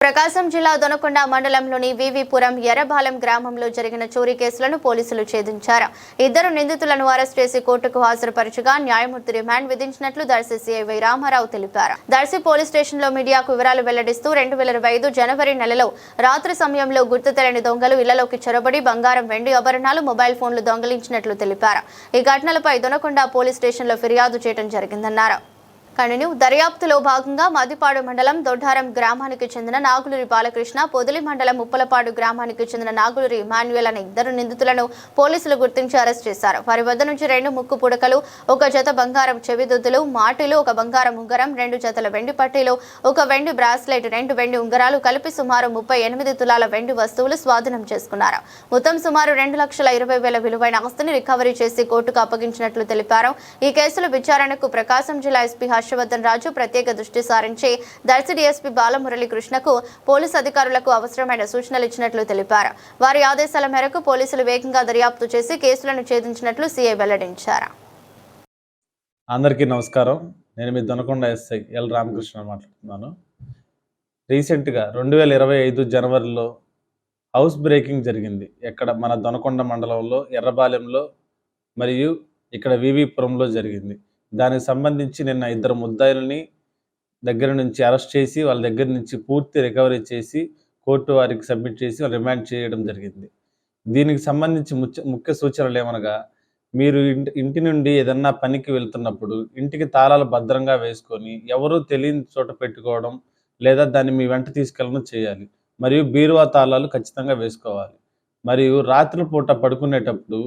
ప్రకాశం జిల్లా దొనకొండ మండలంలోని వివిపురం ఎర్రబాలెం గ్రామంలో జరిగిన చోరీ కేసులను పోలీసులు ఛేదించారు. ఇద్దరు నిందితులను అరెస్ట్ చేసి కోర్టుకు హాజరుపరచగా న్యాయమూర్తి రిమాండ్ విధించినట్లు దర్శి సీఐ వై రామారావు తెలిపారు. దర్శి పోలీస్ స్టేషన్లో మీడియాకు వివరాలు వెల్లడిస్తూ 2025 జనవరి నెలలో రాత్రి సమయంలో గుర్తు తెలియని దొంగలు ఇళ్లలోకి చొరబడి బంగారం, వెండి ఆభరణాలు, మొబైల్ ఫోన్లు దొంగిలించినట్లు తెలిపారు. ఈ ఘటనలపై దొనకొండ పోలీస్ స్టేషన్లో ఫిర్యాదు చేయడం జరిగిందన్నారు. దర్యాప్తులో భాగంగా మదిపాడు మండలం దొడ్డారం గ్రామానికి చెందిన నాగులూరి బాలకృష్ణ, పొదిలి మండలం ఉప్పలపాడు గ్రామానికి చెందిన నాగులూరి ఇమాన్యుయల్ అనే ఇద్దరు నిందితులను పోలీసులు గుర్తించి అరెస్ట్ చేశారు. వారి వద్ద నుంచి 2 ముక్కు పుడకలు, 1 జత బంగారం చెవిదుద్దులు, మాటిలు, 1 బంగారం ఉంగరం, 2 జతల వెండి పట్టీలు, 1 వెండి బ్రాస్లెట్, 2 వెండి ఉంగరాలు కలిపి సుమారు 38 తులాల వెండి వస్తువులు స్వాధీనం చేసుకున్నారు. మొత్తం సుమారు 2,20,000 విలువైన ఆస్తిని రికవరీ చేసి కోర్టుకు అప్పగించినట్లు తెలిపారు. ఈ కేసుల విచారణకు ప్రకాశం జిల్లా ఎస్పీ హర్షవర్ధన్ రాజు ప్రత్యేక దృష్టి సారించి దర్శి డీఎస్పీ బాలమురళి కృష్ణకు పోలీసు అధికారులకు అవసరమైన సూచనలు ఇచ్చినట్లు తెలిపారు. వారి ఆదేశాల మేరకు పోలీసులు వేగంగా దర్యాప్తు చేసి కేసులను ఛేదించినట్లు సీఐ వెల్లడించారు. అందరికీ నమస్కారం. నేను మీ దొనకొండ ఎస్ఐ ఎల్ రామకృష్ణ మాట్లాడుతున్నాను. రీసెంట్గా 2025 జనవరిలో హౌస్ బ్రేకింగ్ జరిగింది. ఎక్కడ మన దొనకొండ మండలంలో ఎర్రబాలెంలో మరియు ఇక్కడ వివిపురంలో జరిగింది. దానికి సంబంధించి నిన్న 2 ముద్దాయిలని దగ్గర నుంచి అరెస్ట్ చేసి వాళ్ళ దగ్గర నుంచి పూర్తి రికవరీ చేసి కోర్టు వారికి సబ్మిట్ చేసి రిమాండ్ చేయడం జరిగింది. దీనికి సంబంధించి ముఖ్య సూచనలు ఏమనగా, మీరు ఇంటి నుండి ఏదన్నా పనికి వెళ్తున్నప్పుడు ఇంటికి తాళాలు భద్రంగా వేసుకొని ఎవరూ తెలియని చోట పెట్టుకోవడం లేదా దాన్ని మీ వెంట తీసుకెళ్ళడం చేయాలి. మరియు బీరువా తాళాలు ఖచ్చితంగా వేసుకోవాలి. మరియు రాత్రిపూట పడుకునేటప్పుడు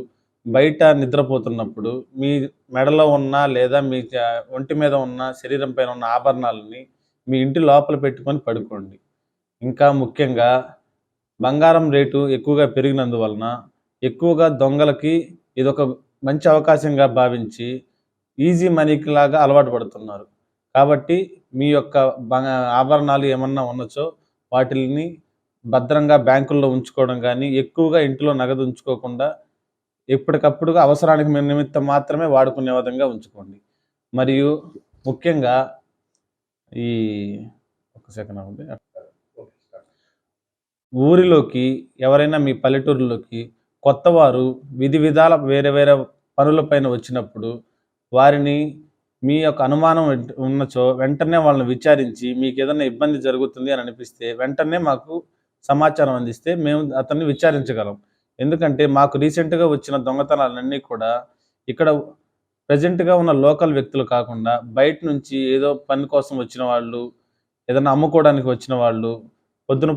బయట నిద్రపోతున్నప్పుడు మీ మెడలో ఉన్న లేదా మీ ఒంటి మీద ఉన్న శరీరం పైన ఉన్న ఆభరణాలని మీ ఇంటి లోపల పెట్టుకొని పడుకోండి. ఇంకా ముఖ్యంగా బంగారం రేటు ఎక్కువగా పెరిగినందువలన ఎక్కువగా దొంగలకి ఇదొక మంచి అవకాశంగా భావించి ఈజీ మనీకి లాగా అలవాటు పడుతున్నారు. కాబట్టి మీ యొక్క ఆభరణాలు ఏమన్నా ఉన్నచో వాటిని భద్రంగా బ్యాంకుల్లో ఉంచుకోవడం కానీ, ఎక్కువగా ఇంట్లో నగదు ఉంచుకోకుండా ఎప్పటికప్పుడు అవసరానికి నిమిత్తం మాత్రమే వాడుకునే విధంగా ఉంచుకోండి. మరియు ముఖ్యంగా ఊరిలోకి ఎవరైనా మీ పల్లెటూరులోకి కొత్తవారు విధి విధాల వేరే వేరే పనులపైన వచ్చినప్పుడు వారిని మీ యొక్క అనుమానం ఉన్నచో వెంటనే వాళ్ళని విచారించి మీకు ఏదైనా ఇబ్బంది జరుగుతుంది అని అనిపిస్తే వెంటనే మాకు సమాచారం అందిస్తే మేము అతన్ని విచారించగలం. ఎందుకంటే మాకు రీసెంట్గా వచ్చిన దొంగతనాలన్నీ కూడా ఇక్కడ ప్రజెంట్గా ఉన్న లోకల్ వ్యక్తులు కాకుండా బయట నుంచి ఏదో పని కోసం వచ్చిన వాళ్ళు, ఏదైనా అమ్ముకోవడానికి వచ్చిన వాళ్ళు, పొద్దున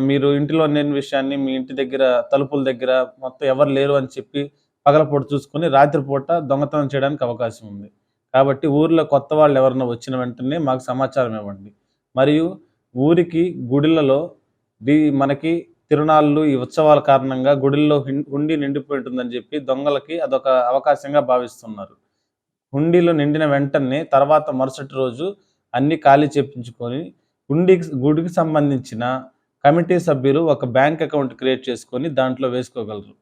మీరు ఇంటిలో లేని విషయాన్ని మీ ఇంటి దగ్గర తలుపుల దగ్గర మొత్తం ఎవరు లేరు అని చెప్పి పగలపూట చూసుకొని రాత్రిపూట దొంగతనం చేయడానికి అవకాశం ఉంది. కాబట్టి ఊరిలో కొత్త వాళ్ళు ఎవరైనా వచ్చిన వెంటనే మాకు సమాచారం ఇవ్వండి. మరియు ఊరికి గుడిలలో మనకి తిరునాళ్ళు, ఈ ఉత్సవాల కారణంగా గుడిల్లో హుండీ నిండిపోయి ఉంటుందని చెప్పి దొంగలకి అదొక అవకాశంగా భావిస్తున్నారు. హుండీలో నిండిన వెంటనే తర్వాత మరుసటి రోజు అన్ని ఖాళీ చేపించుకొని గుడికి సంబంధించిన కమిటీ సభ్యులు ఒక బ్యాంక్ అకౌంట్ క్రియేట్ చేసుకొని దాంట్లో వేసుకోగలరు.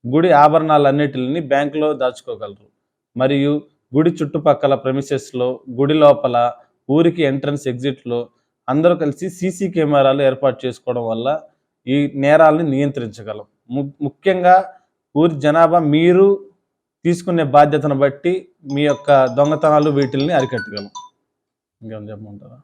గుడి ఆభరణాలన్నిటిని బ్యాంకులో దాచుకోగలరు. మరియు గుడి చుట్టుపక్కల ప్రెమిసెస్లో, గుడి లోపల, ఊరికి ఎంట్రన్స్ ఎగ్జిట్లో అందరూ కలిసి సీసీ కెమెరాలు ఏర్పాటు చేసుకోవడం వల్ల ఈ నేరాలను నియంత్రించగలం. ముఖ్యంగా ఊరి జనాభా మీరు తీసుకునే బాధ్యతను బట్టి మీ యొక్క దొంగతనాలు వీటిల్ని అరికట్టగలం. ఇంకేం చెప్పమంటారా?